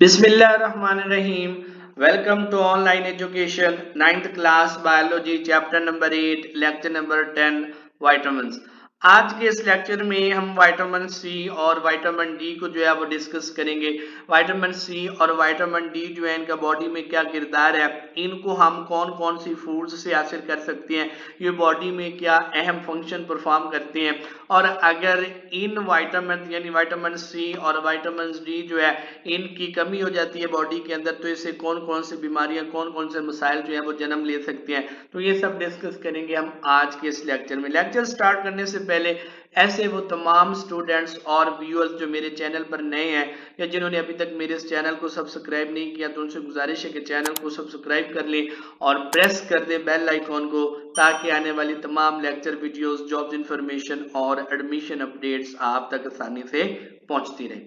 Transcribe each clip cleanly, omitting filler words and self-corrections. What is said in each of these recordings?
बिस्मिल्लाहिर्रहमानिर्रहीम। Welcome to online education 9th class biology chapter number 8 lecture number 10 vitamins. आज के इस लेक्चर में हम विटामिन सी और विटामिन डी को जो है वो डिस्कस करेंगे। विटामिन सी और विटामिन डी जो है इनका बॉडी में क्या किरदार है, इनको हम कौन कौन सी फूड्स से हासिल कर सकते हैं, ये बॉडी में क्या अहम फंक्शन परफॉर्म करते हैं, और अगर इन विटामिन यानी विटामिन सी और विटामिन डी जो है इनकी कमी हो जाती है बॉडी के अंदर तो इससे कौन कौन सी बीमारियां कौन कौन से मसाइल जो है वो जन्म ले सकते हैं। तो ये सब डिस्कस करेंगे हम आज के इस लेक्चर में। लेक्चर स्टार्ट करने से पहले ऐसे वो तमाम स्टूडेंट्स और व्यूअर्स जो मेरे चैनल पर नए हैं या जिन्होंने अभी तक मेरे इस चैनल को सब्सक्राइब नहीं किया तो उनसे गुजारिश है कि चैनल को सब्सक्राइब कर लें और प्रेस कर दें बेल आइकॉन को, ताकि आने वाली तमाम लेक्चर वीडियोस, जॉब्स इंफॉर्मेशन और एडमिशन अपडेट्स आप तक आसानी से पहुंचती रहे।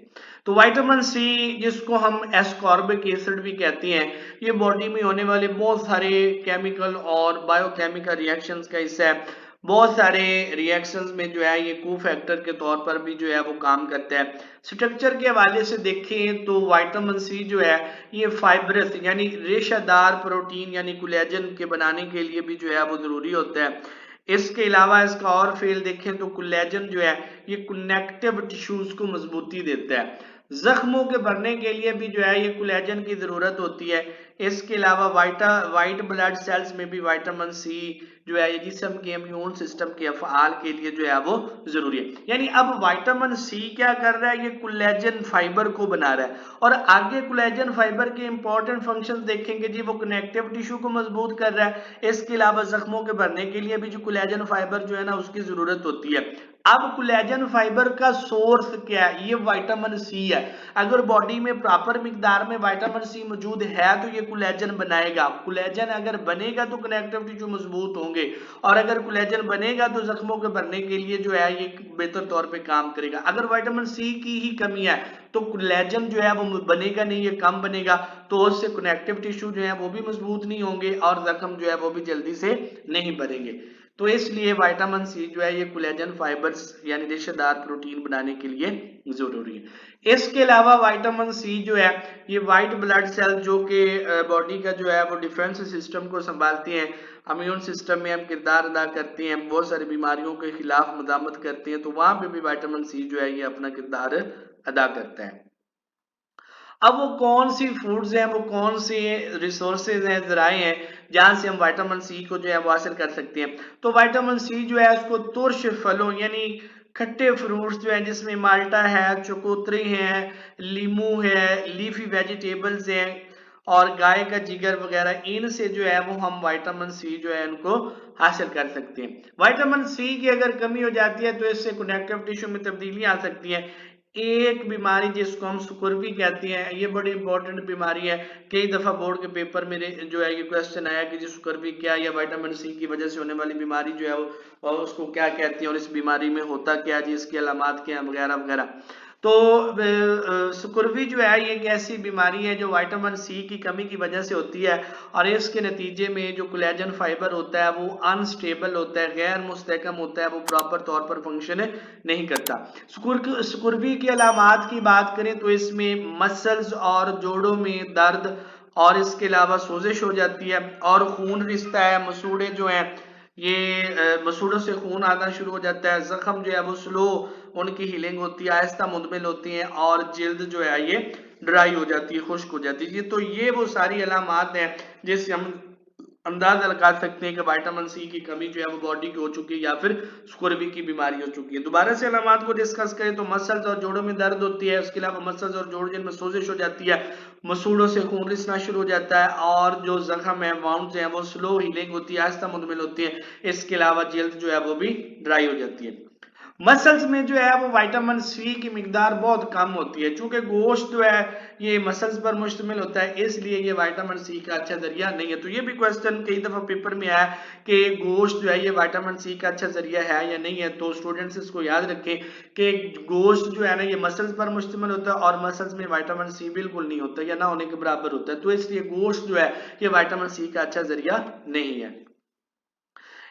तो विटामिन सी, जिसको हम एस्कॉर्बिक एसिड भी कहते हैं, ये बॉडी में होने वाले बहुत सारे केमिकल और बायोकेमिकल रिएक्शंस का हिस्सा है। बहुत सारे रिएक्शंस में जो है ये को फैक्टर के तौर पर भी जो है वो काम करता है। स्ट्रक्चर के हवाले से देखें तो विटामिन सी जो है ये फाइब्रस यानी रेशेदार प्रोटीन यानी कोलेजन के बनाने के लिए भी जो है वो जरूरी होता है। इसके अलावा इसका और फेल देखें तो कोलेजन जो है ये कनेक्टिव टिश्यूज को मजबूती देता है। जख्मों के भरने के लिए भी जो है ये कोलेजन की जरूरत होती है। इसके अलावा वाइट ब्लड सेल्स में भी विटामिन सी जो है ये जिस्म के इम्यून सिस्टम के अफआल के लिए जो है वो जरूरी है। यानी अब विटामिन सी क्या कर रहा है, ये कोलेजन फाइबर को बना रहा है। और आगे कोलेजन फाइबर के इंपॉर्टेंट फंक्शंस देखेंगे जी, वो कनेक्टिव टिश्यू को मजबूत कर रहा है। इसके अलावा जख्मों के भरने के लिए भी जो कोलेजन फाइबर जो है ना उसकी जरूरत होती है। अब कोलेजन फाइबर का सोर्स क्या है, ये विटामिन सी है। अगर बॉडी में प्रॉपर मिकदार में विटामिन सी मौजूद है तो ये कोलेजन बनाएगा। कोलेजन अगर बनेगा तो कनेक्टिव टिश्यू मजबूत होंगे, और अगर कोलेजन बनेगा तो जख्मों के भरने के लिए जो है ये बेहतर तौर पे काम करेगा। अगर विटामिन सी की ही कमी है तो कोलेजन जो है वो बनेगा नहीं, ये कम बनेगा, तो उससे कनेक्टिव टिश्यू जो है वो भी मजबूत नहीं होंगे और जख्म जो है वो भी जल्दी से नहीं भरेंगे। तो इसलिए विटामिन सी जो है ये कोलेजन फाइबर्स यानी रेशेदार प्रोटीन बनाने के लिए जरूरी है। इसके अलावा विटामिन सी जो है ये व्हाइट ब्लड सेल जो कि बॉडी का जो है वो डिफेंस सिस्टम को संभालती हैं, इम्यून सिस्टम में हम किरदार अदा करते हैं, बहुत सारी बीमारियों के खिलाफ मदामत करते हैं, तो वहां पे भी विटामिन सी जो है ये अपना किरदार अदा करता है। अब वो कौन सी फूड्स हैं, वो कौन से रिसोर्सेज हैं, जराए हैं जहां से हम विटामिन सी को जो है वो हासिल कर सकते हैं। तो विटामिन सी जो है उसको तुर्श फलों यानी खट्टे फ्रूट्स जो है जिसमें माल्टा है, चकोतरे हैं, लीमू है, लीफी वेजिटेबल्स हैं और गाय का जिगर वगैरह, इनसे जो है वो हम विटामिन सी जो है इनको हासिल कर सकते हैं। विटामिन सी की अगर कमी हो जाती है तो इससे कनेक्टिव टिश्यू में तब्दीली आ सकती है। एक बीमारी जिसको हम सुकुर्वी कहते हैं, ये बड़ी इंपॉर्टेंट बीमारी है। कई दफा बोर्ड के पेपर मेरे जो है ये क्वेश्चन आया कि जी सुकुर्वी क्या, या विटामिन सी की वजह से होने वाली बीमारी जो है वो और उसको क्या कहते हैं और इस बीमारी में होता क्या जी, इसकी अलामात क्या है वगैरह वगैरह। तो सुकुर्वी जो है ये एक ऐसी बीमारी है जो विटामिन सी की कमी की वजह से होती है, और इसके नतीजे में जो कोलेजन फाइबर होता है वो अनस्टेबल होता है, गैर मुस्तहकम होता है, वो प्रॉपर तौर पर फंक्शन नहीं करता। सुकुर्वी की अलामात की बात करें तो इसमें मसल्स और जोड़ों में दर्द और इसके अलावा सोजिश हो जाती है और खून रिसता है। मसूड़े जो हैं ये मसूड़ों से खून आना शुरू हो जाता है। जख्म जो है वो स्लो उनकी हीलिंग होती है, आहिस्ता मुंतमिल होती है, और जिल्द जो है ये ड्राई हो जाती है, खुश्क हो जाती है। तो ये वो सारी अलामात हैं जिससे हम अंदाजा लगा सकते हैं कि विटामिन सी की कमी जो है वो बॉडी की हो चुकी है या फिर स्कुर्वी की बीमारी हो चुकी है। दोबारा से अलामात को डिस्कस करें तो मसल्स और जोड़ों में दर्द होती है, उसके अलावा मसल्स और जोड़ जिनमें सोजिश हो जाती है, मसूड़ों से खून रिसना शुरू हो जाता है, और जो जख्म है वाउंड्स हैं वो स्लो हीलिंग होती है, आहिस्ता मुंतमिल होती है। इसके अलावा जल्द जो है वो भी ड्राई हो जाती है। मसल्स में जो है वो विटामिन सी की मिकदार बहुत कम होती है। चूंकि गोश्त जो है ये मसल्स पर मुश्तमिल होता है, इसलिए ये विटामिन सी का अच्छा जरिया नहीं है। तो ये भी क्वेश्चन कई दफा पेपर में आया कि गोश्त जो है ये विटामिन सी का अच्छा जरिया है या नहीं है। तो स्टूडेंट्स इसको याद रखें कि गोश्त जो है ना ये मसल्स पर मुश्तमिल होता है और मसल्स में विटामिन सी बिल्कुल नहीं होता या ना होने के बराबर होता है, तो इसलिए गोश्त जो है ये विटामिन सी का अच्छा जरिया नहीं है।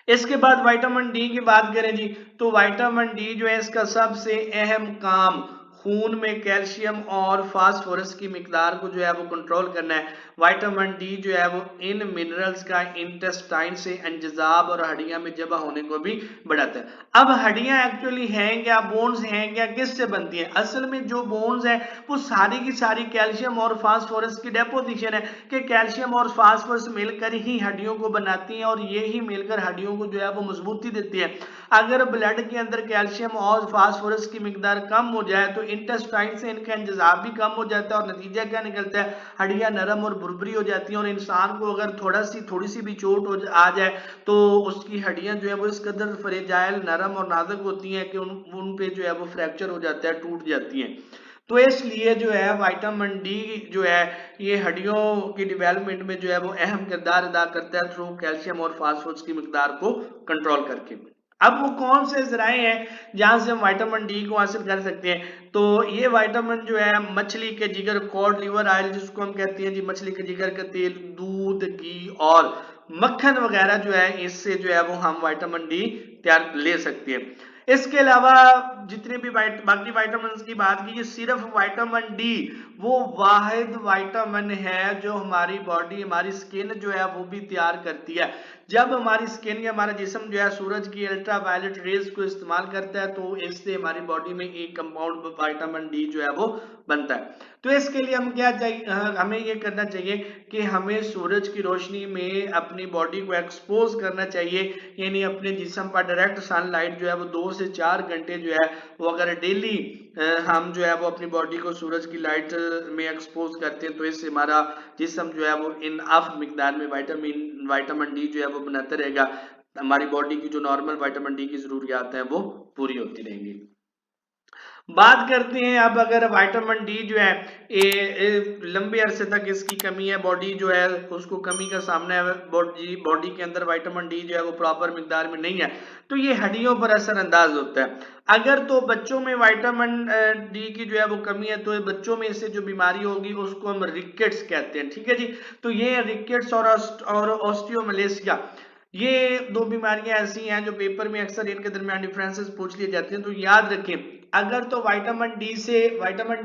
इसके बाद विटामिन डी की बात करें जी, तो विटामिन डी जो है इसका सबसे अहम काम खून में कैल्शियम और फास्फोरस की मिकदार को जो है वो कंट्रोल करना है। विटामिन डी जो है वो इन मिनरल्स का इंटेस्टाइन से इंतजाब और हड्डियां में जमा होने को भी बढ़ाता है। अब हड्डियां एक्चुअली हैं क्या, बोन्स हैं क्या, किससे बनती हैं? असल में जो बोन्स है वो सारी की सारी कैल्शियम और फास्फोरस की डेपोजिशन है कि कैल्शियम और फास्फोरस मिलकर ही हड्डियों को बनाती हैं और ये ही मिलकर हड्डियों को जो है वो मजबूती देती है। अगर ब्लड के अंदर कैल्शियम और फास्फोरस की मिकदार कम हो जाए तो इंटेस्टाइन से इनका इंतजाम भी कम हो जाता है और नतीजा क्या निकलता है, हड्डियां नरम और बुरबुरी हो जाती हैं और इंसान को अगर थोड़ी सी भी चोट आ जाए तो उसकी हड्डियां जो है वो इस कदर फ्रेजाइल, नरम और नाजुक होती हैं कि उन पे जो है वो फ्रैक्चर हो जाता है, टूट जाती हैं। तो इसलिए जो है विटामिन डी जो है ये हड्डियों की डेवलपमेंट में जो है वो अहम किरदार अदा करता है थ्रू कैल्शियम और फास्फोरस की मिकदार को कंट्रोल करके। अब वो कौन से जराए हैं जहां से हम विटामिन डी को हासिल कर सकते हैं? तो ये विटामिन जो है मछली के जिगर, कॉड लिवर ऑयल जिसको हम कहते हैं जी, मछली के जिगर का तेल, दूध, घी और मक्खन वगैरह जो है इससे जो है वो हम विटामिन डी तैयार ले सकते हैं। इसके अलावा जितने भी बाकी विटामिन की बात कीजिए, सिर्फ विटामिन डी वो वाहिद विटामिन है जो हमारी बॉडी, हमारी स्किन जो है वो भी तैयार करती है। जब हमारी स्किन या हमारा जिस्म जो है सूरज की अल्ट्रावायलेट रेज को इस्तेमाल करता है तो इससे हमारी बॉडी में एक कंपाउंड विटामिन डी जो है वो बनता है। तो इसके लिए हम क्या चाहिए, हमें ये करना चाहिए कि हमें सूरज की रोशनी में अपनी बॉडी को एक्सपोज करना चाहिए, यानी अपने जिस्म पर डायरेक्ट सनलाइट जो है वो 2 से 4 घंटे जो है वो अगर डेली हम जो है वो अपनी बॉडी को सूरज की लाइट में एक्सपोज करते हैं तो इससे हमारा जिस्म जो है वो इनफ मिकदार में विटामिन डी जो है वो बनाता रहेगा। हमारी बॉडी की जो नॉर्मल विटामिन डी की जरूरियात है वो पूरी होती रहेंगी। बात करते हैं अब, अगर विटामिन डी जो है लंबे अरसे तक इसकी कमी है, बॉडी जो है उसको कमी का सामना है, बॉडी के अंदर विटामिन डी जो है वो प्रॉपर मिकदार में नहीं है तो ये हड्डियों पर असरअंदाज होता है। अगर तो बच्चों में विटामिन डी की जो है वो कमी है तो बच्चों में इससे जो बीमारी होगी उसको हम रिकेट्स कहते हैं, ठीक है जी। तो ये रिकेट्स और ऑस्टियोमलेशिया, ये दो बीमारियां ऐसी हैं जो पेपर में अक्सर इनके दरमियान डिफरेंसेस पूछ लिए जाते हैं। तो याद रखें, अगर तो विटामिन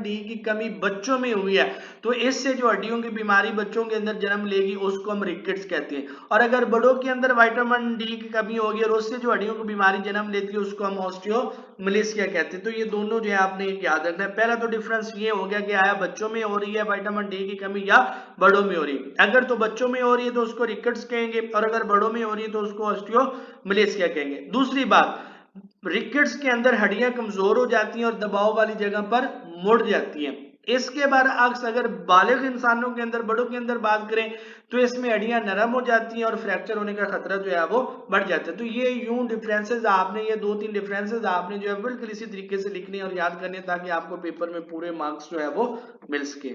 डी की कमी बच्चों में हुई है तो इससे जो हड्डियों की बीमारी बच्चों के अंदर जन्म लेगी उसको हम रिकेट्स कहते हैं। और अगर बड़ों के अंदर विटामिन डी की कमी होगी और उससे जो हड्डियों की बीमारी जन्म लेती है उसको हम ऑस्टियोमलेशिया कहते हैं। तो ये दोनों जो है आपने याद रखना है। पहला तो डिफरेंस ये हो गया कि आया बच्चों में हो रही है विटामिन डी की कमी या बड़ों में हो रही है। अगर तो बच्चों में हो रही है तो उसको रिकेट्स कहेंगे और अगर बड़ों में हो रही है तो उसको ऑस्टियोमलेशिया कहेंगे। दूसरी बात, रिकेट्स के अंदर हड्डियां कमजोर हो जाती हैं और दबाव वाली जगह पर मुड़ जाती हैं। इसके बरअक्स अगर बालिग इंसानों के अंदर, बड़ों के अंदर बात करें तो इसमें हड्डियां नरम हो जाती हैं और फ्रैक्चर होने का खतरा जो है वो बढ़ जाता है। तो ये यूं डिफरेंसेस आपने, ये 2-3 डिफरेंसेस आपने जो है बिल्कुल इसी तरीके से लिखने और याद करने ताकि आपको पेपर में पूरे मार्क्स जो है वो मिल सके।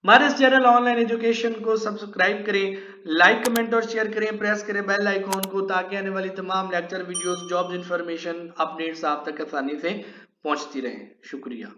हमारे इस चैनल ऑनलाइन एजुकेशन को सब्सक्राइब करें, लाइक कमेंट और शेयर करें, प्रेस करें बेल आइकॉन को ताकि आने वाली तमाम lecture videos, jobs information, updates आप तक आसानी से पहुंचती रहें। शुक्रिया।